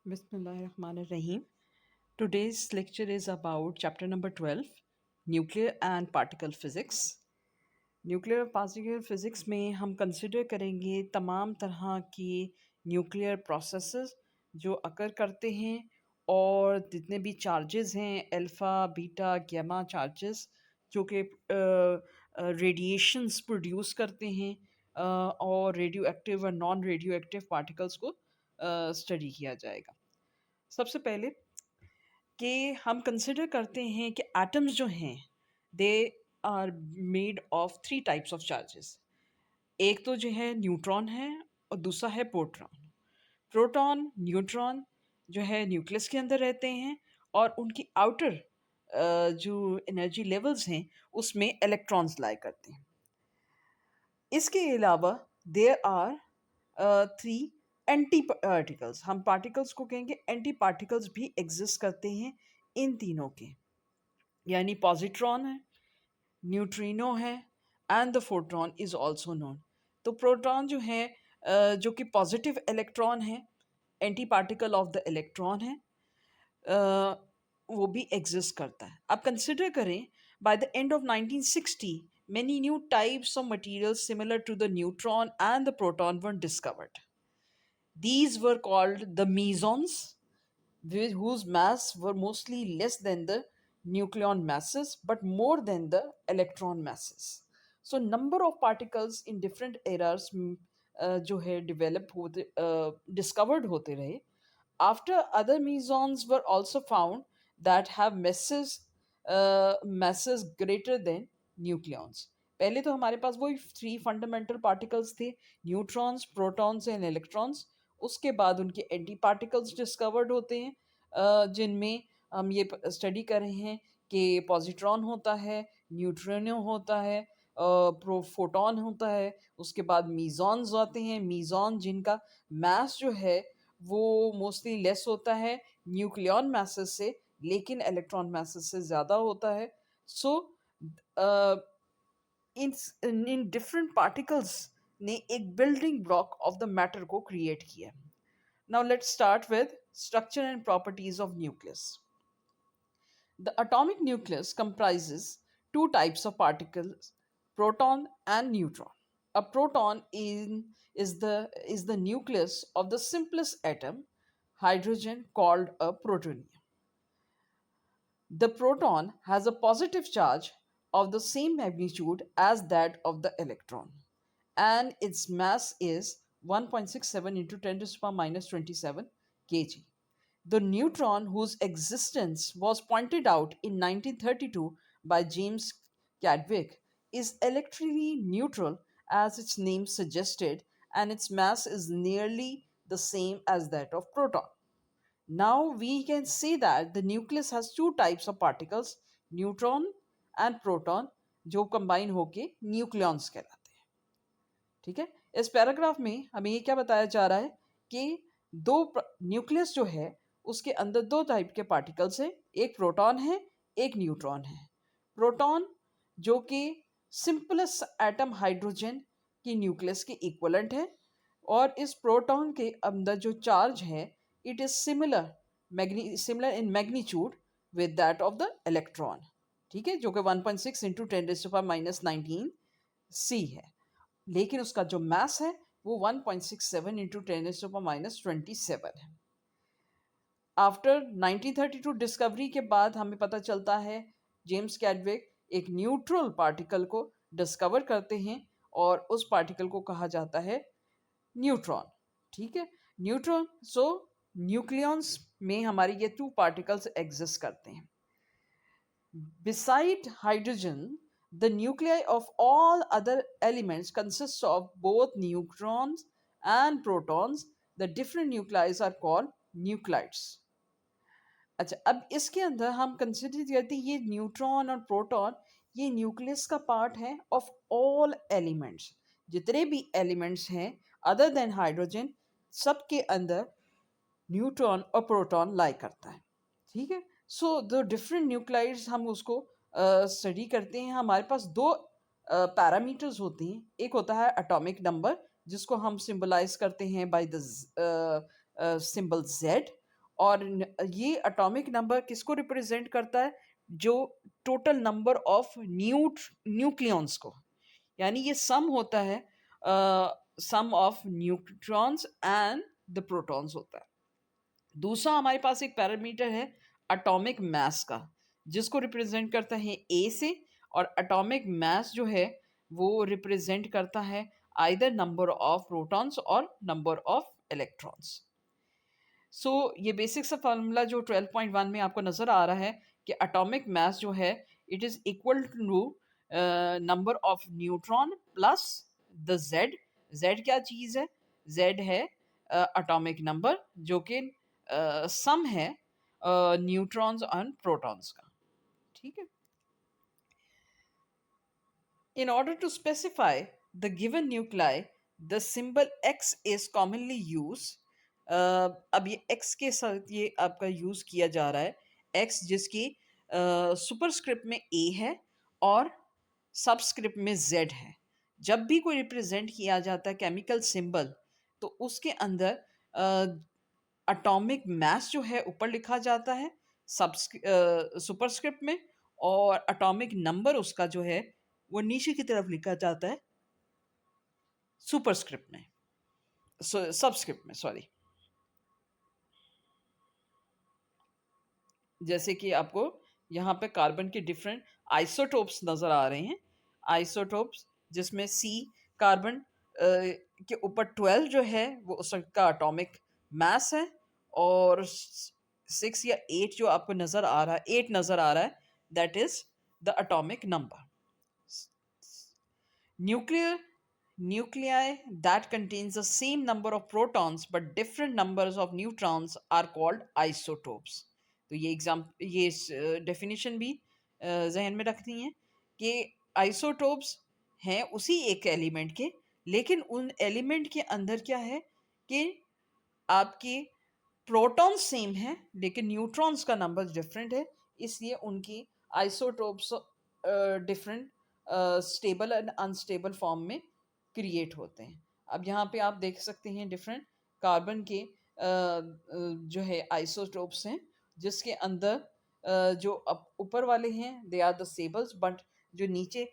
Bismillahirrahmanirrahim. Today's lecture is about chapter number 12, Nuclear and Particle Physics. Nuclear और particle physics में हम consider करेंगे तमाम तरह की न्यूक्लियर प्रोसेसेस जो अकर करते हैं और जितने भी चार्जेस हैं अल्फ़ा बीटा गैमा चार्जेस जो कि रेडिएशंस प्रोड्यूस करते हैं और रेडियो एक्टिव और नॉन रेडियो एक्टिव पार्टिकल्स को स्टडी किया जाएगा। सबसे पहले कि हम कंसिडर करते हैं कि एटम्स जो हैं they are made of three types of charges. एक तो जो है न्यूट्रॉन है और दूसरा है प्रोटॉन। प्रोटॉन न्यूट्रॉन जो है न्यूक्लियस के अंदर रहते हैं और उनकी आउटर जो एनर्जी लेवल्स हैं उसमें इलेक्ट्रॉन्स लाई करते हैं। इसके अलावा there are three anti particles, हम पार्टिकल्स को कहेंगे एंटी पार्टिकल्स भी एग्जिस्ट करते हैं इन तीनों के, यानी पॉजिट्रॉन है, न्यूट्रिनो है and the photon is also known. तो प्रोटॉन जो है जो कि पॉजिटिव इलेक्ट्रॉन है, anti particle of the electron है, वो भी एग्जिस्ट करता है। अब कंसिडर करें by the end of 1960 many new types of materials similar to the neutron and the proton were discovered. These were called the mesons, whose mass were mostly less than the nucleon masses but more than the electron masses. So number of particles in different eras जो है develop होते discovered होते रहे. After other mesons were also found that have masses greater than nucleons. पहले तो हमारे पास वही three fundamental particles थे, न्यूट्रॉन्स प्रोटॉन्स एंड इलेक्ट्रॉन्स। उसके बाद उनके एंटी पार्टिकल्स डिस्कवर्ड होते हैं जिनमें हम ये स्टडी कर रहे हैं कि पॉजिट्रॉन होता है, न्यूट्रिनो होता है, फोटॉन होता है, उसके बाद मीजॉन्स आते हैं। मीजॉन जिनका मास जो है वो मोस्टली लेस होता है न्यूक्लियन मासेस से, लेकिन इलेक्ट्रॉन मासेस से ज़्यादा होता है। सो इन डिफरेंट पार्टिकल्स ने एक building block of the matter को क्रिएट किया। Now let's start with structure and properties of nucleus. The atomic nucleus comprises two types of particles, proton and neutron. A proton is the nucleus of the simplest atom, hydrogen, called a protonium. The proton has a positive charge of the same magnitude as that of the electron, and its mass is 1.67 into 10 to the power minus 27 kg. The neutron, whose existence was pointed out in 1932 by James Chadwick, is electrically neutral as its name suggested, and its mass is nearly the same as that of proton. Now we can say that the nucleus has two types of particles, neutron and proton, जो combine होके nucleons कहलाते हैं। ठीक है, इस paragraph में हमें ये क्या बताया जा रहा है कि दो न्यूक्लियस जो है उसके अंदर दो टाइप के पार्टिकल्स हैं, एक प्रोटॉन है, एक न्यूट्रॉन है। प्रोटॉन जो कि सिंपलेस्ट एटम हाइड्रोजन की न्यूक्लियस के इक्वलेंट है, और इस प्रोटॉन के अंदर जो चार्ज है it is similar in magnitude with that of the electron. ठीक है, जो कि 1.6 इंटू 10⁻⁻19 सी है, लेकिन उसका जो मास है वो 1.67 इंटू 10⁻⁻27 है। आफ्टर 1932 डिस्कवरी के बाद हमें पता चलता है जेम्स कैडविक एक न्यूट्रल पार्टिकल को डिस्कवर करते हैं और उस पार्टिकल को कहा जाता है न्यूट्रॉन। ठीक है, न्यूट्रॉन। सो न्यूक्लियॉन्स में हमारे ये टू पार्टिकल्स एग्जिस्ट करते हैं। Beside hydrogen, the nuclei of all other elements consists of both neutrons and protons. The different nuclei are called nuclides. अच्छा, अब इसके अंदर हम कंसिडर करते हैं ये न्यूट्रॉन और प्रोटॉन ये न्यूक्लियस का पार्ट है ऑफ ऑल एलिमेंट्स। जितने भी एलिमेंट्स हैं अदर देन हाइड्रोजन, सबके अंदर न्यूट्रॉन और प्रोटॉन लाई करता है। ठीक है, सो द डिफरेंट न्यूक्लाइड्स हम उसको स्टडी करते हैं। हमारे पास दो पैरामीटर्स होते हैं, एक होता है एटॉमिक नंबर जिसको हम सिंबलाइज करते हैं बाय द सिंबल Z, और ये एटॉमिक नंबर किसको रिप्रेजेंट करता है? जो टोटल नंबर ऑफ न्यूक्लियॉन्स को, यानी ये सम होता है, sum of neutrons and the protons होता है। दूसरा हमारे पास एक पैरामीटर है एटॉमिक मास का, जिसको रिप्रेजेंट करता है ए से, और एटॉमिक मास जो है वो रिप्रेजेंट करता है आइदर नंबर ऑफ प्रोटॉन्स और नंबर ऑफ इलेक्ट्रॉन्स। सो ये बेसिक सा फार्मूला जो 12.1 में आपको नज़र आ रहा है कि एटॉमिक मास जो है it is equal to number of neutron plus the Z. Z क्या चीज़ है? जेड है एटॉमिक नंबर, जो कि सम है न्यूट्रॉन्स एंड प्रोटॉन्स का। ठीक है। In order to specify the given nuclei, the symbol X is commonly used. अब ये X के साथ ये आपका यूज किया जा रहा है, X जिसकी सुपरस्क्रिप्ट में A है और सबस्क्रिप्ट में Z है। जब भी कोई रिप्रेजेंट किया जाता है केमिकल सिंबल, तो उसके अंदर एटॉमिक मास जो है ऊपर लिखा जाता है सुपरस्क्रिप्ट में, और एटॉमिक नंबर उसका जो है वो नीचे की तरफ लिखा जाता है सुपरस्क्रिप्ट में, सबस्क्रिप्ट में, सॉरी। जैसे कि आपको यहाँ पे कार्बन के डिफरेंट आइसोटोप्स नज़र आ रहे हैं। आइसोटोप्स जिसमें सी कार्बन के ऊपर 12 जो है वो उसका एटॉमिक मास है, और 6 या 8 जो आपको नज़र आ रहा है, 8 नज़र आ रहा है, that is the atomic number. Nuclear nuclei that contains the same number of protons but different numbers of neutrons are called isotopes. तो ये डेफिनेशन भी जहन में रखनी है कि आइसोटोप्स हैं उसी एक एलिमेंट के, लेकिन उन एलिमेंट के अंदर क्या है कि आपके प्रोटॉन सेम है लेकिन न्यूट्रॉन्स का नंबर डिफरेंट है, इसलिए उनकी isotopes different stable and unstable form में क्रिएट होते हैं। अब यहाँ पे आप देख सकते हैं डिफरेंट कार्बन के जो है आइसोटोप्स हैं, जिसके अंदर जो ऊपर वाले हैं they are the stables, but जो नीचे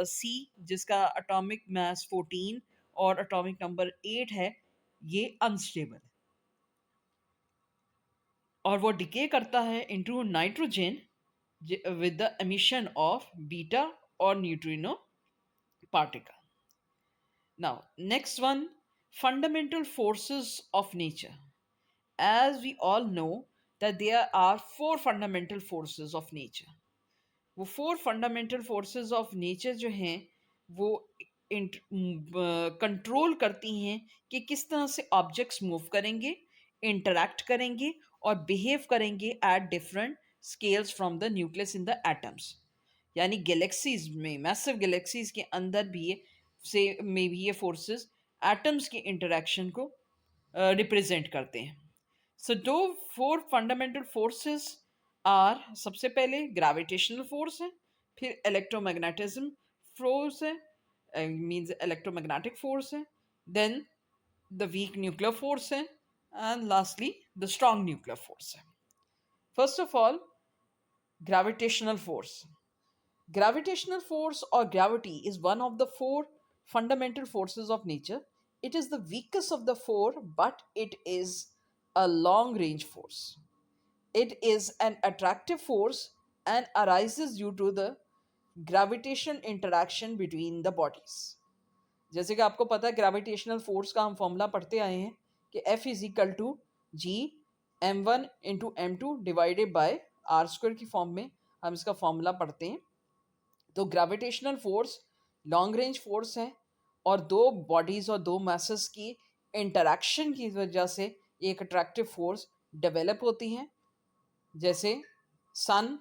सी जिसका एटॉमिक मास 14 और एटॉमिक नंबर 8 है, ये अनस्टेबल है और वो डिके करता है into nitrogen with the emission of beta or neutrino particle. Now, next one, fundamental forces of nature. As we all know that there are four fundamental forces of nature. वो four fundamental forces of nature जो हैं वो control करती हैं कि किस तरह से ऑब्जेक्ट्स मूव करेंगे, इंटरैक्ट करेंगे और बिहेव करेंगे at different scales from the nucleus in the atoms. यानी गैलेक्सीज में, मैसिव गैलेक्सीज के अंदर भी ये से में भी ये फोर्सेस एटम्स के इंटरैक्शन को रिप्रेजेंट करते हैं। सो दो फोर फंडामेंटल फोर्सेस आर, सबसे पहले ग्रेविटेशनल फोर्स है, फिर इलेक्ट्रोमैग्नेटिज्म फोर्स है, मींस इलेक्ट्रोमैग्नेटिक फोर्स है, then the weak nuclear force है, and lastly the strong nuclear force है। First of all, gravitational force. Gravitational force or gravity is one of the four fundamental forces of nature. It is the weakest of the four, but it is a long range force. It is an attractive force and arises due to the gravitation interaction between the bodies. जैसे कि आपको पता है gravitational force का हम formula पढ़ते आए हैं कि F is equal to G m1 into m2 divided by R square की फॉर्म में हम इसका फॉर्मूला पढ़ते हैं। तो gravitational force long range force है और दो बॉडीज और दो मैसेस की इंटरैक्शन की वजह से एक अट्रैक्टिव फोर्स डेवलप होती हैं। जैसे सन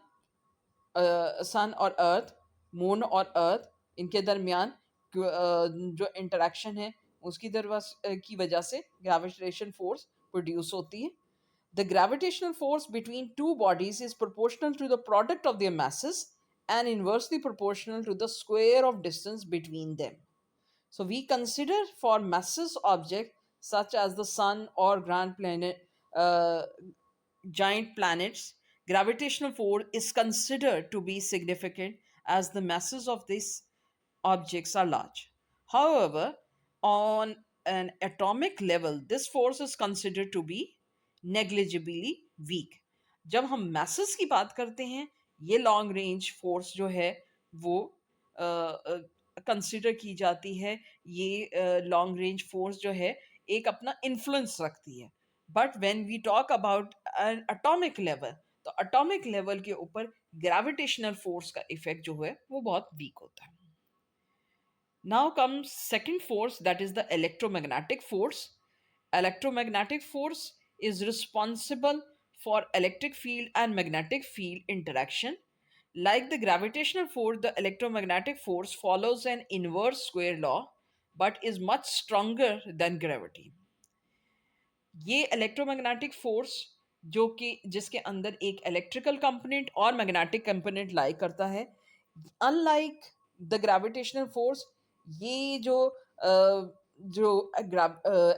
सन और अर्थ, मून और अर्थ, इनके दरमियान जो इंटरेक्शन है उसकी की वजह से ग्रेविटेशन फोर्स प्रोड्यूस होती है। The gravitational force between two bodies is proportional to the product of their masses and inversely proportional to the square of distance between them. So we consider for massless objects such as the sun or grand planet uh, giant planets, gravitational force is considered to be significant as the masses of these objects are large. However, on an atomic level, this force is considered to be negligibly weak. जब हम masses की बात करते हैं, ये long range force जो है वो कंसिडर की जाती है। ये लॉन्ग रेंज फोर्स जो है एक अपना इन्फ्लुएंस रखती है। But when we talk about an atomic level, तो अटोमिक लेवल के ऊपर ग्रेविटेशनल फोर्स का इफेक्ट जो है वो बहुत वीक होता है। Now comes second force, that is the electromagnetic force. Electromagnetic force is responsible for electric field and magnetic field interaction. Like the gravitational force, the electromagnetic force follows an inverse square law but is much stronger than gravity. ये electromagnetic force जो कि जिसके अंदर एक electrical component और magnetic component लाई करता है, unlike the gravitational force, ये जो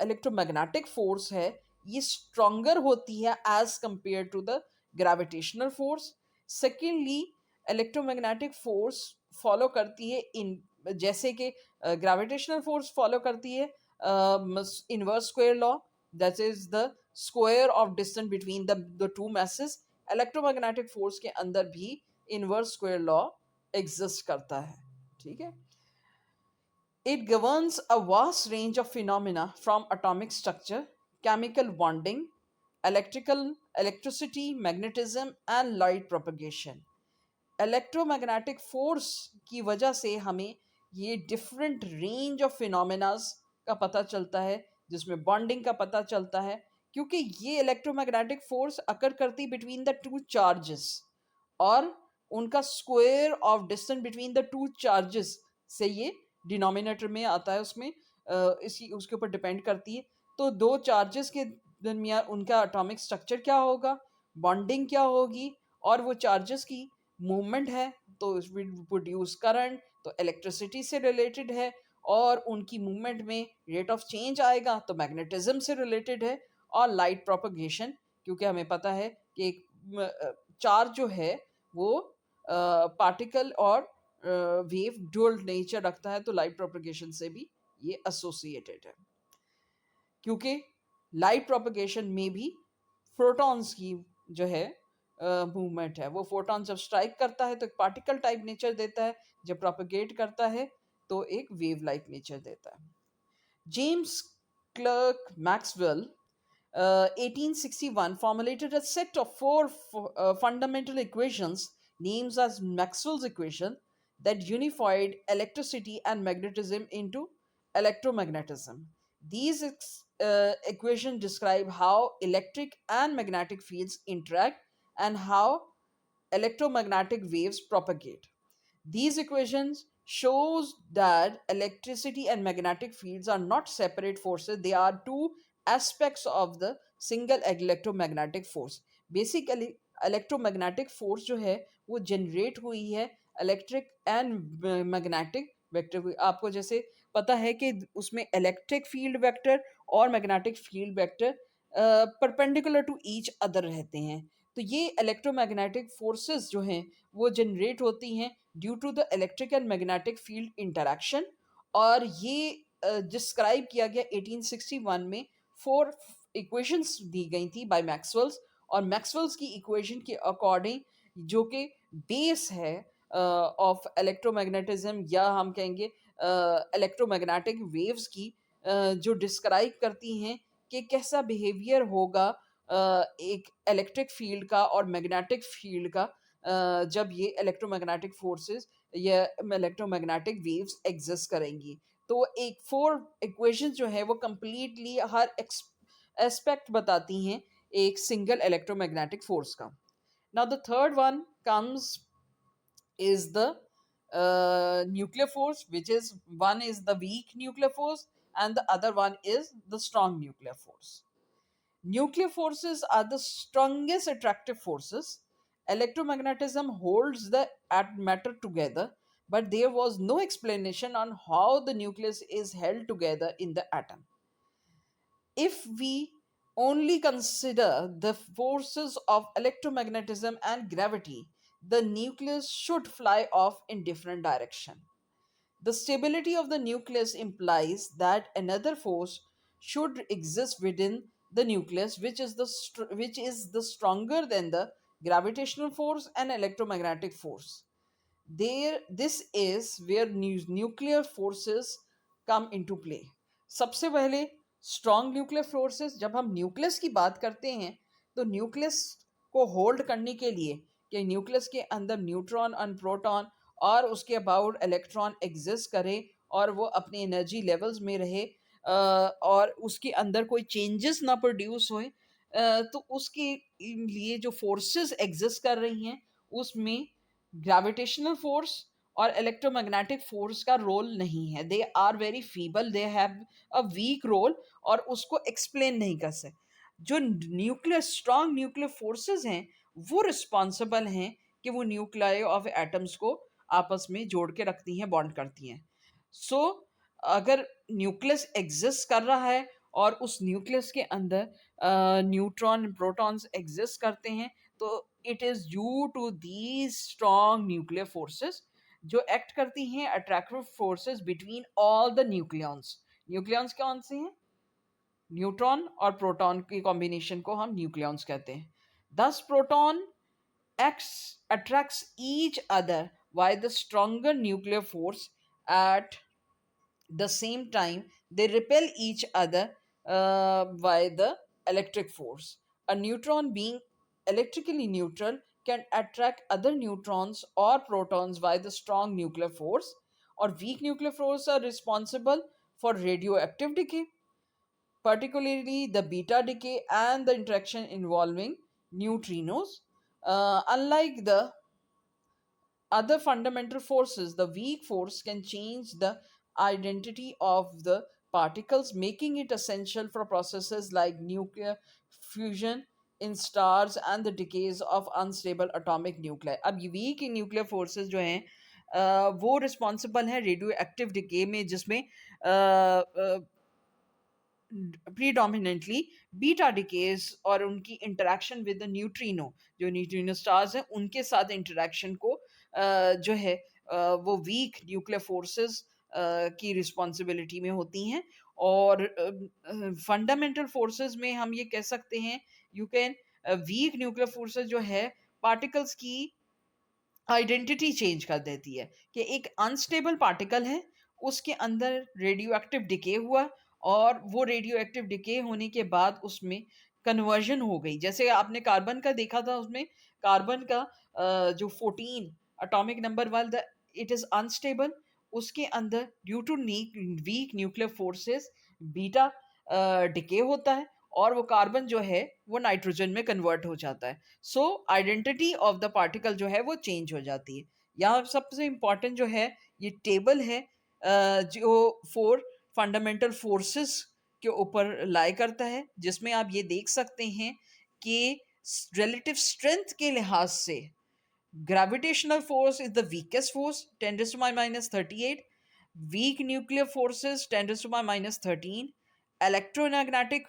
इलेक्ट्रोमैग्नेटिक फोर्स है ये स्ट्रोंगर होती है as compare to the gravitational force. Secondly, electromagnetic force follow करती है इन जैसे कि ग्रेविटेशनल फोर्स फॉलो करती है inverse square law, that is the square of distance between the two masses। Electromagnetic force के अंदर भी इनवर्स स्क्वायर लॉ एग्जिस्ट करता है। ठीक है। It governs a vast range of phenomena from atomic structure, chemical bonding, electricity, magnetism, and light propagation। Electromagnetic force की वजह से हमें ये डिफरेंट रेंज ऑफ फिनोमेनास का पता चलता है, जिसमें बॉन्डिंग का पता चलता है, क्योंकि ये इलेक्ट्रोमैग्नेटिक फोर्स अकर करती बिटवीन द टू चार्जेस, और उनका square of distance between the two charges से ये डिनोमिनेटर में आता है, उसमें इसी उसके ऊपर डिपेंड करती है। तो दो चार्जेस के दरमियान उनका एटॉमिक स्ट्रक्चर क्या होगा, बॉन्डिंग क्या होगी, और वो चार्जेस की मूवमेंट है तो इट विल प्रोड्यूस करंट, तो इलेक्ट्रिसिटी से रिलेटेड है, और उनकी मूवमेंट में रेट ऑफ चेंज आएगा तो मैग्नेटिज्म से रिलेटेड है, और लाइट प्रोपगेशन, क्योंकि हमें पता है कि एक चार्ज जो है वो पार्टिकल और वेव ड्यूअल नेचर रखता है, तो लाइट प्रोपगेशन से भी ये एसोसिएटेड है, क्योंकि लाइट प्रोपगेशन में भी प्रोटॉन्स की जो है मूवमेंट है, वो फोटॉन जब स्ट्राइक करता है तो एक पार्टिकल टाइप नेचर देता है, जब प्रोपगेट करता है तो एक वेव लाइक नेचर देता है। James clerk Maxwell 1861 formulated a set of four fundamental equations named as Maxwell's equation that unified electricity and magnetism into electromagnetism. These equations describe how electric and magnetic fields interact and how electromagnetic waves propagate. These equations shows that electricity and magnetic fields are not separate forces, they are two aspects of the single electromagnetic force। Basically electromagnetic force जो है वो generate हुई है electric and magnetic vector. आपको जैसे पता है कि उसमें इलेक्ट्रिक फील्ड वेक्टर और magnetic field vector perpendicular to each other रहते हैं। तो ये इलेक्ट्रोमैग्नेटिक फोर्सेस जो हैं वो जनरेट होती हैं due to the electric and magnetic field interaction, और ये डिस्क्राइब किया गया 1861 में। फोर इक्वेशंस दी गई थी बाय मैक्सवेल्स, और मैक्सवेल्स की इक्वेशन के अकॉर्डिंग जो कि बेस है ऑफ इलेक्ट्रोमैग्नेटिज्म, या हम कहेंगे इलेक्ट्रोमैग्नेटिक वेव्स की, जो डिस्क्राइब करती हैं कि कैसा बिहेवियर होगा एक इलेक्ट्रिक फील्ड का और मैग्नेटिक फील्ड का जब ये इलेक्ट्रोमैग्नेटिक फोर्सेस या इलेक्ट्रोमैग्नेटिक वेव्स एग्जिस्ट करेंगी। तो एक फोर इक्वेशंस जो है वो कंप्लीटली हर एस्पेक्ट बताती हैं एक सिंगल इलेक्ट्रोमैग्नेटिक फोर्स का। Now the third one comes is the nuclear force, which is one is the weak nuclear force and the other one is the strong nuclear force. Nuclear forces are the strongest attractive forces. Electromagnetism holds the matter together, but there was no explanation on how the nucleus is held together in the atom. If we only consider the forces of electromagnetism and gravity, the nucleus should fly off in different direction. The stability of the nucleus implies that another force should exist within the nucleus, which is the stronger than the gravitational force and electromagnetic force. This is where nuclear forces come into play. सबसे पहले strong nuclear forces, जब हम nucleus की बात करते हैं तो nucleus को होल्ड करने के लिए कि न्यूक्लियस के अंदर न्यूट्रॉन और प्रोटॉन और उसके अबाउट इलेक्ट्रॉन एग्जिस्ट करे और वो अपने एनर्जी लेवल्स में रहे, और उसके अंदर कोई चेंजेस ना प्रोड्यूस होए, तो उसके लिए जो फोर्सेस एग्जिस्ट कर रही हैं उसमें ग्रेविटेशनल फोर्स और इलेक्ट्रोमैग्नेटिक फोर्स का रोल नहीं है. They are very feeble, they have a weak role और उसको एक्सप्लेन नहीं कर सकते. जो न्यूक्लियर स्ट्रॉन्ग न्यूक्लियर फोर्सेस हैं वो रिस्पॉन्सिबल हैं कि वो न्यूक्लियाई ऑफ एटम्स को आपस में जोड़ के रखती हैं, बॉन्ड करती हैं. सो अगर न्यूक्लियस एग्जिस्ट कर रहा है और उस न्यूक्लियस के अंदर न्यूट्रॉन प्रोटॉन्स एग्जिस्ट करते हैं, तो it is due to these strong nuclear forces जो एक्ट करती हैं attractive forces between all the nucleons. Nucleons कौन से हैं? न्यूट्रॉन और प्रोटॉन की कॉम्बिनेशन को हम न्यूक्लियॉन्स कहते हैं. दस proton acts attracts each other by the stronger nuclear force. At the same time, they repel each other by the electric force. A neutron, being electrically neutral, can attract other neutrons or protons by the strong nuclear force, or weak nuclear force are responsible for radioactive decay, particularly the beta decay and the interaction involving neutrinos. Unlike the other fundamental forces, the weak force can change the identity of the particles, making it essential for processes like nuclear fusion in stars and the decays of unstable atomic nuclei. अब ये weak nuclear forces जो हैं वो responsible हैं radio active decay में, जिसमें predominantly beta decays और उनकी इंटरेक्शन विद द न्यूट्रिनो, जो न्यूट्रिनो स्टार्स हैं उनके साथ इंटरेक्शन को जो है वो वीक न्यूक्लियर फोर्सेस की रिस्पॉन्सिबिलिटी में होती हैं. और फंडामेंटल फोर्सेस में हम ये कह सकते हैं, you can week nuclear forces जो है पार्टिकल्स की आइडेंटिटी चेंज कर देती है कि एक अनस्टेबल पार्टिकल है, उसके अंदर रेडियो एक्टिव डिके हुआ और वो रेडियो एक्टिव डिके होने के बाद उसमें कन्वर्जन हो गई. जैसे आपने कार्बन का देखा था, उसमें कार्बन का जो 14 एटॉमिक नंबर वाला, इट इज अनस्टेबल. उसके अंदर due to weak nuclear forces beta decay होता है और वो कार्बन जो है वो नाइट्रोजन में कन्वर्ट हो जाता है. सो आइडेंटिटी ऑफ द पार्टिकल जो है वो चेंज हो जाती है. यहाँ सबसे इम्पॉर्टेंट जो है ये टेबल है जो 4 फंडामेंटल फोर्सेस के ऊपर लाई करता है, जिसमें आप ये देख सकते हैं कि रिलेटिव स्ट्रेंथ के लिहाज से gravitational force is the weakest force, 10 raised to my minus 38. Weak nuclear forces, 10 raised to my minus 13. Electromagnetic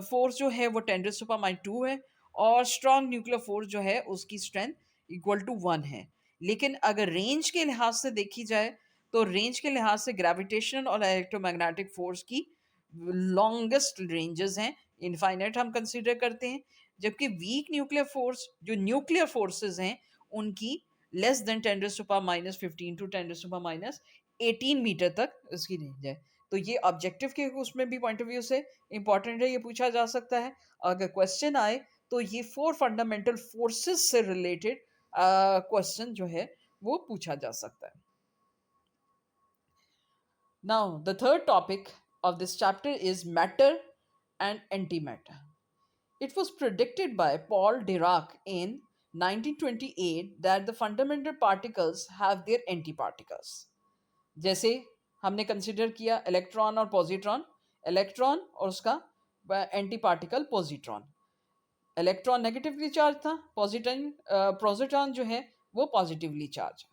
force जो है वो 10 raised to my 2 है. और strong nuclear force जो है उसकी strength equal to 1 है. लेकिन अगर रेंज के लिहाज से देखी जाए तो रेंज के लिहाज से ग्रेविटेशनल और इलेक्ट्रोमैग्नेटिक फोर्स की लॉन्गेस्ट रेंजेस हैं, इनफाइनाइट हम कंसीडर करते हैं. जबकि वीक न्यूक्लियर फोर्स जो न्यूक्लियर फोर्सेस हैं उनकी less than 10 raised to power minus 15 to 10 raised to power minus 18 metre तक उसकी रेंज है. तो ये ऑब्जेक्टिव के उसमें भी पॉइंट ऑफ व्यू से इंपॉर्टेंट है, ये पूछा जा सकता है. अगर क्वेश्चन आए तो ये 4 फंडामेंटल फोर्सेस से रिलेटेड क्वेश्चन जो है वो पूछा जा सकता है. Now the third topic of this chapter is matter and antimatter. It was predicted by Paul Dirac in 1928 that the fundamental particles have their antiparticles. जैसे हमने कंसिडर किया इलेक्ट्रॉन और पॉजिट्रॉन, इलेक्ट्रॉन और उसका anti particle positron. Electron negatively charge था, positron जो है वो positively charge.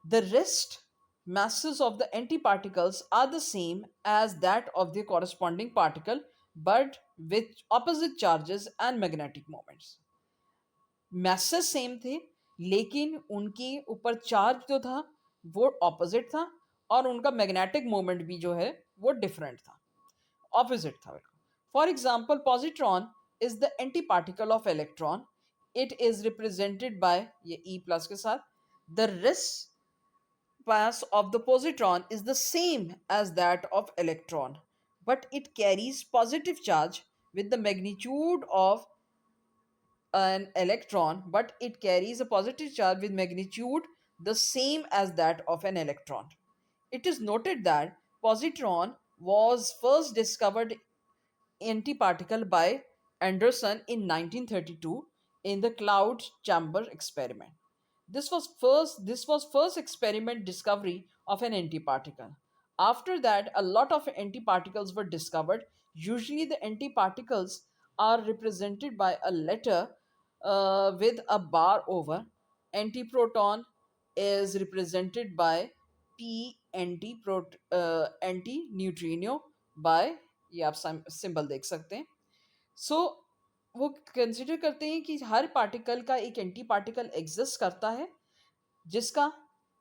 The rest masses of the antiparticles are the same as that of the corresponding particle but with opposite charges and magnetic moments. Message same थे, लेकिन उनके ऊपर charge जो था वो ऑपोजिट था, और उनका मैग्नेटिक मोमेंट भी जो है वो डिफरेंट था, ऑपोजिट था। For example, positron is the anti particle of electron. It is represented by ये ई प्लस के साथ। The rest mass of the positron is the same as that of electron, but it carries positive charge with the magnitude of an electron, but it carries a positive charge with magnitude the same as that of an electron. It is noted that positron was first discovered antiparticle by Anderson in 1932 in the cloud chamber experiment. This was first experiment discovery of an antiparticle. After that, a lot of antiparticles were discovered. Usually, the antiparticles are represented by a letter with a bar over. Antiproton is represented by P anti neutrino by, ये आप symbol देख सकते हैं। सो वो consider करते हैं कि हर particle का एक एंटी पार्टिकल एग्जिस्ट करता है, जिसका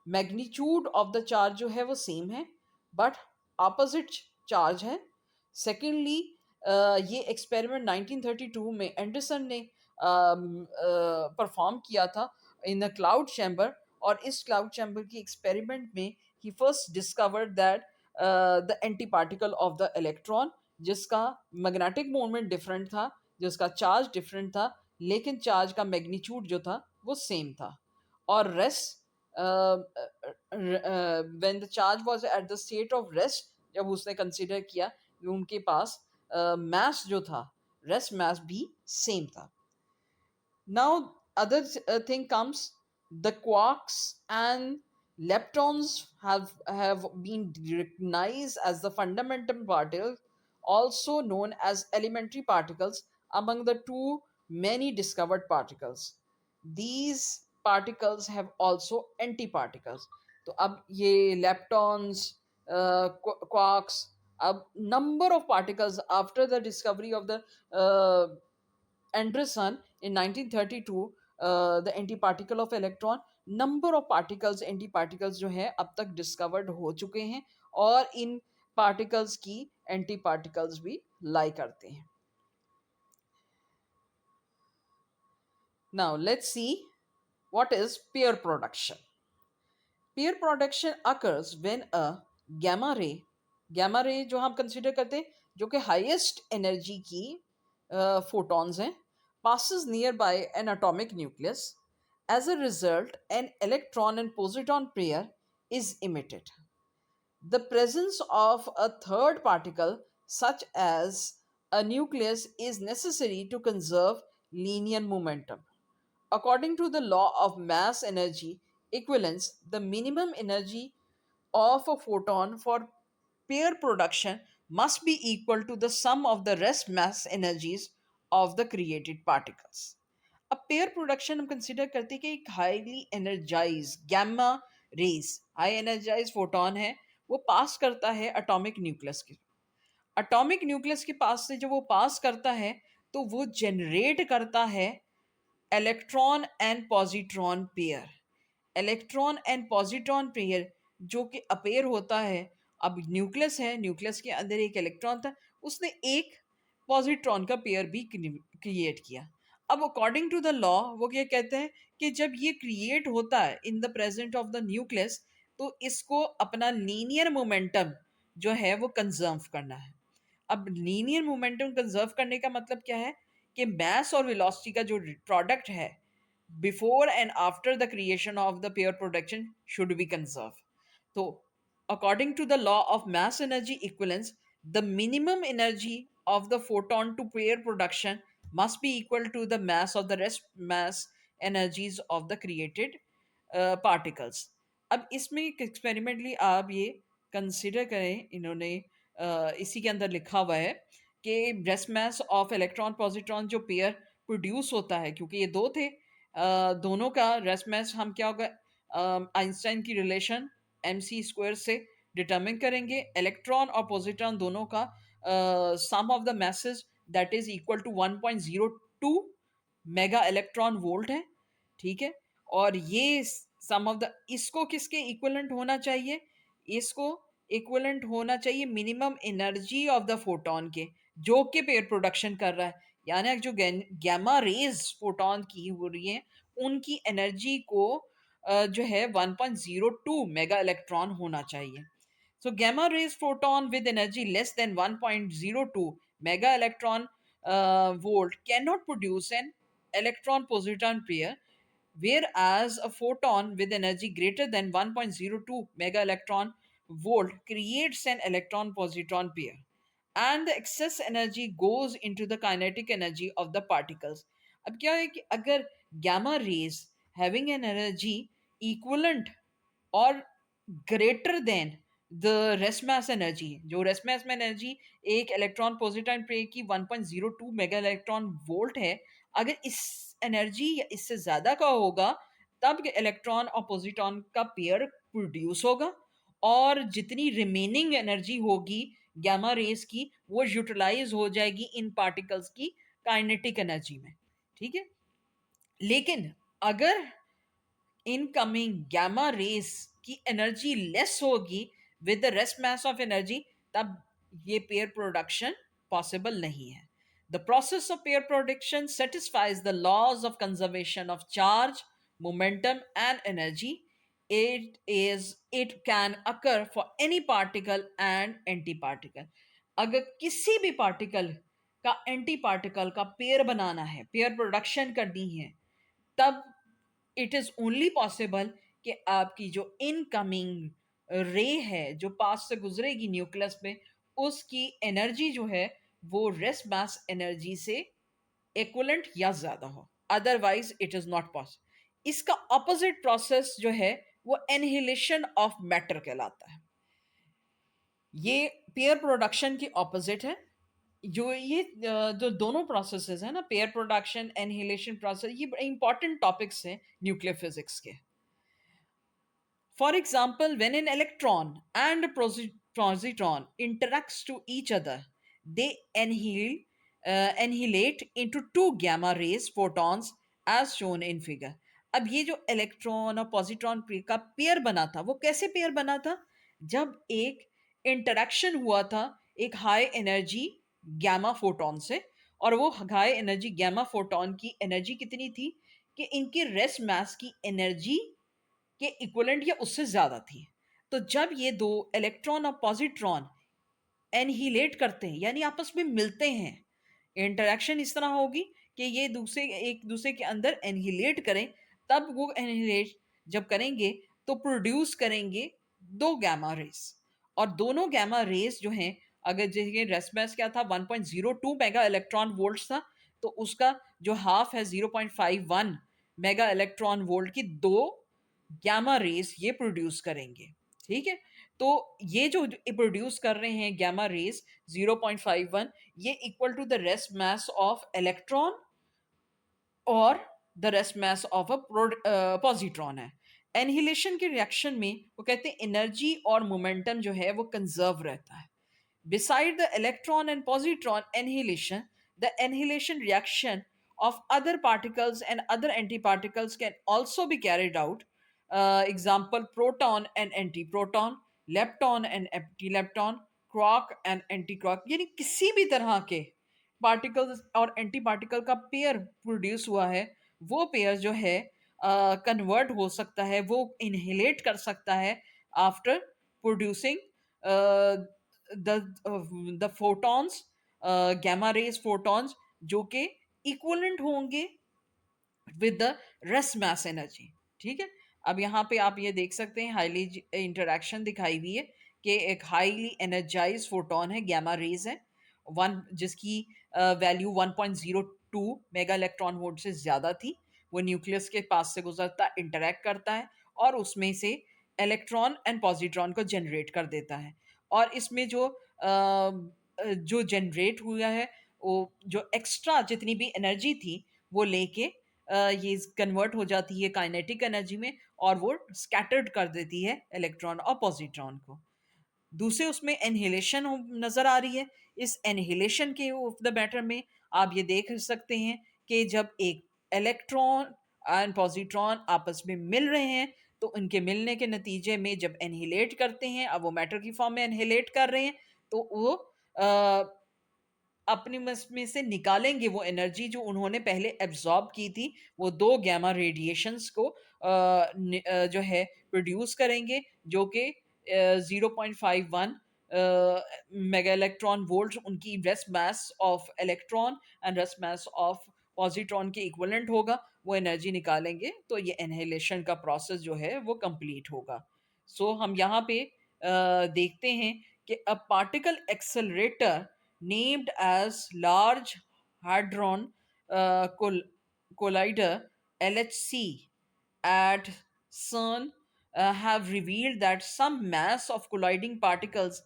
मैग्नीट्यूड ऑफ द चार्ज जो है वो सेम है, बट ऑपोजिट चार्ज है। सेकेंडली, ये एक्सपेरिमेंट 1932 में एंडरसन ने परफॉर्म किया था इन द क्लाउड चैम्बर, और इस क्लाउड चैम्बर की एक्सपेरिमेंट में ही first discovered that the anti particle of the electron, जिसका मैग्नेटिक मोमेंट डिफरेंट था, जिसका चार्ज डिफरेंट था, लेकिन चार्ज का मैग्नीट्यूड जो था वो सेम था। और rest, when the charge was at the state of rest, जब उसने कंसिडर किया कि उनके पास मास जो था, रेस्ट मास भी सेम था। Now, other thing comes, the quarks and leptons have been recognized as the fundamental particles, also known as elementary particles, among the two many discovered particles. These particles have also antiparticles. तो अब ये leptons, quarks, अब number of particles after the discovery of the Anderson in 1932, the antiparticle of electron, number of particles, antiparticles जो हैं अब तक discovered हो चुके हैं, और इन पार्टिकल्स की एंटी पार्टिकल्स भी लाई करते हैं। Now let's see what is pair production. Pair production occurs when a gamma ray, gamma ray जो हम कंसिडर करते हैं जो कि हाईएस्ट एनर्जी की photons हैं, passes nearby an atomic nucleus. As a result, an electron and positron pair is emitted. The presence of a third particle, such as a nucleus, is necessary to conserve linear momentum. According to the law of mass energy equivalence, the minimum energy of a photon for pair production must be equal to the sum of the rest mass energies of the created particles. अब pair production हम consider करते हैं कि एक highly energise gamma rays, high energise photon है, वो pass करता है एटॉमिक न्यूक्लियस के, एटॉमिक न्यूक्लियस के पास से जब वो पास करता है तो वो जनरेट करता है electron and positron pair. Electron and positron pair जो कि अपेयर होता है, अब न्यूक्लियस है, न्यूक्लियस के अंदर एक इलेक्ट्रॉन था, उसने एक पॉजिट्रॉन का पेयर भी क्रिएट किया। अब अकॉर्डिंग टू द लॉ वो क्या कहते हैं कि जब ये क्रिएट होता है in the present of the nucleus, तो इसको अपना लीनियर मोमेंटम जो है वो कंजर्व करना है। अब लीनियर मोमेंटम कंजर्व करने का मतलब क्या है कि मास और वेलोसिटी का जो प्रोडक्ट है before and after the creation of the pair production should be conserved. So, according to the law of mass energy equivalence, the minimum energy of the photon to pair production must be equal to the mass of the rest mass energies of the created particles. अब इसमें एक experimentally आप ये consider करें, इन्होंने इसी के अंदर लिखा हुआ है कि rest mass of electron positron जो पेयर प्रोड्यूस होता है, क्योंकि ये दो थे, दोनों का रेस्ट मैच हम क्या होगा, आइंस्टाइन की रिलेशन एम सी स्क्वायर से डिटर्मिन करेंगे। इलेक्ट्रॉन और पॉजिट्रॉन दोनों का sum of the masses that is equal to 1.02 mega electron volt है, ठीक है। और ये सम ऑफ द, इसको किसके इक्विवेलेंट होना चाहिए, इसको इक्विवेलेंट होना चाहिए minimum energy of the photon के, जो कि पेयर प्रोडक्शन कर रहा है। यानी जो गैमा रेज फोटोन की हो रही है, उनकी एनर्जी को जो है 1.02 मेगा इलेक्ट्रॉन होना चाहिए। So gamma rays photon with energy less than 1.02 mega electron volt cannot produce an electron positron pair, whereas a photon with energy greater than 1.02 mega electron volt creates an electron positron pair, and the excess energy goes into the kinetic energy of the particles. अब क्या है कि अगर gamma rays having an energy equivalent और greater than the rest mass energy, जो rest mass में energy एक electron positron पे की 1.02 मेगा इलेक्ट्रॉन वोल्ट है, अगर इस एनर्जी या इससे ज्यादा का होगा, तब इलेक्ट्रॉन और पॉजिट्रॉन का पेयर प्रोड्यूस होगा, और जितनी रिमेनिंग एनर्जी होगी गामा रेस की, वो यूटिलाइज हो जाएगी इन पार्टिकल्स की काइनेटिक एनर्जी में, ठीक है। लेकिन अगर इनकमिंग गामा रेस की एनर्जी लेस होगी with the rest mass of energy, तब ये पेयर प्रोडक्शन पॉसिबल नहीं है। The process of pair production satisfies the laws of conservation of charge, momentum and energy. It can occur for any particle and anti particle. अगर किसी भी particle का anti particle का pair बनाना है, pair production करनी है, तब इट इज ओनली पॉसिबल कि आपकी जो इनकमिंग रे है जो पास से गुजरेगी न्यूक्लियस में, उसकी एनर्जी जो है वो रेस्ट मास एनर्जी से इक्विवेलेंट या ज्यादा हो, otherwise it is not possible. इसका ऑपोजिट प्रोसेस जो है वो एनहिलेशन ऑफ मैटर कहलाता है। ये पेयर प्रोडक्शन की ऑपोजिट है। जो ये जो दोनों प्रोसेसेस है ना, पेयर प्रोडक्शन एनहिलेशन प्रोसेस, ये बड़े इंपॉर्टेंट टॉपिक्स हैं न्यूक्लियर फिजिक्स के। For example, when an electron and a positron interacts to each other, they annihilate into two gamma rays photons as shown in figure. अब ये जो electron और positron का pair बना था, वो कैसे पेयर बना था, जब एक इंटरेक्शन हुआ था एक हाई एनर्जी गैमा फोटोन से, और वो हाई एनर्जी गैमा फोटोन की एनर्जी कितनी थी कि इनकी रेस्ट मास की एनर्जी के इक्वलेंट या उससे ज्यादा थी। तो जब ये दो इलेक्ट्रॉन और पॉजिट्रॉन एनहिलेट करते हैं, यानी आपस में मिलते हैं, इंटरेक्शन इस तरह होगी कि ये दूसरे एक दूसरे के अंदर एनहिलेट करें, तब वो एनहिलेट जब करेंगे तो प्रोड्यूस करेंगे दो गैमा रेस। और दोनों गैमा रेस जो हैं, अगर जैसे रेस्पॉन्स क्या था 1.02 मेगा इलेक्ट्रॉन वोल्ट था, तो उसका जो हाफ है 0.51 मेगा इलेक्ट्रॉन वोल्ट की दो गैमा रेस ये प्रोड्यूस करेंगे, ठीक है। तो ये जो प्रोड्यूस कर रहे हैं गैमा रेस 0.51, ये equal to the rest mass of electron और the rest mass of a positron है। एनहिलेशन के रिएक्शन में वो कहते हैं एनर्जी और मोमेंटम जो है वो कंजर्व रहता है। Beside the electron and positron annihilation, the annihilation reaction of other particles and other antiparticles can also be carried out. Example, proton and antiproton, lepton and antilepton, quark and antiquark। यानी किसी भी तरह के particles और anti particle का pair produce हुआ है, वो पेयर जो है कन्वर्ट हो सकता है, वो इनहेलेट कर सकता है after producing the photons, gamma rays photons, जो कि इक्वलेंट होंगे with the rest mass energy, ठीक है। अब यहाँ पे आप ये देख सकते हैं हाईली इंटरेक्शन दिखाई हुई है कि एक हाईली एनर्जाइज फोटोन है, गैमा रेज है, वन जिसकी वैल्यू 1.02 मेगा इलेक्ट्रॉन वोल्ट से ज़्यादा थी। वो न्यूक्लियस के पास से गुजरता, इंटरेक्ट करता है और उसमें से इलेक्ट्रॉन एंड पॉजिट्रॉन को जनरेट कर देता है। और इसमें जो जनरेट हुआ है, वो जो एक्स्ट्रा जितनी भी एनर्जी थी वो लेके ये कन्वर्ट हो जाती है काइनेटिक एनर्जी में, और वो स्कैटर्ड कर देती है इलेक्ट्रॉन और पॉजिट्रॉन को। दूसरे उसमें एनहिलेशन नजर आ रही है। इस एनहिलेशन के ऑफ द मैटर में आप ये देख सकते हैं कि जब एक इलेक्ट्रॉन एंड पॉजिट्रॉन आपस में मिल रहे हैं, तो उनके मिलने के नतीजे में जब एनहिलेट करते हैं, अब वो मैटर की फॉर्म में एनहिलेट कर रहे हैं, तो वो अपने में से निकालेंगे वो एनर्जी जो उन्होंने पहले एब्जॉर्ब की थी। वो दो गैमा रेडिएशंस को जो है प्रोड्यूस करेंगे, जो कि 0.51 मेगा इलेक्ट्रॉन वोल्ट उनकी rest mass of electron and rest mass of positron के इक्विवेलेंट होगा। वो एनर्जी निकालेंगे तो ये एनहिलेशन का प्रोसेस जो है वो कंप्लीट होगा। सो हम यहाँ पे देखते हैं कि a particle accelerator named as Large Hadron Collider LHC at CERN have revealed that some mass of colliding particles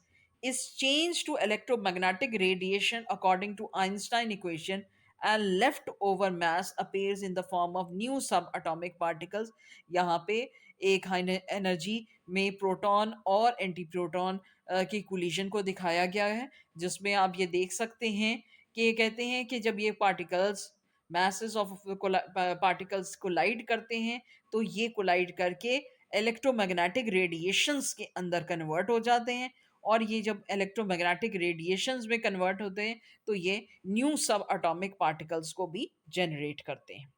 is changed to electromagnetic radiation according to Einstein equation, and leftover mass appears in the form of new subatomic particles. यहाँ पे एक high energy में proton और anti proton की collision को दिखाया गया है, जिसमें आप ये देख सकते हैं कि ये कहते हैं कि जब ये particles masses of particles collide करते हैं, तो ये कोलाइड करके इलेक्ट्रोमैग्नेटिक रेडिएशंस के अंदर कन्वर्ट हो जाते हैं। और ये जब इलेक्ट्रोमैग्नेटिक रेडिएशंस में कन्वर्ट होते हैं, तो ये न्यू सब एटॉमिक पार्टिकल्स को भी जनरेट करते हैं।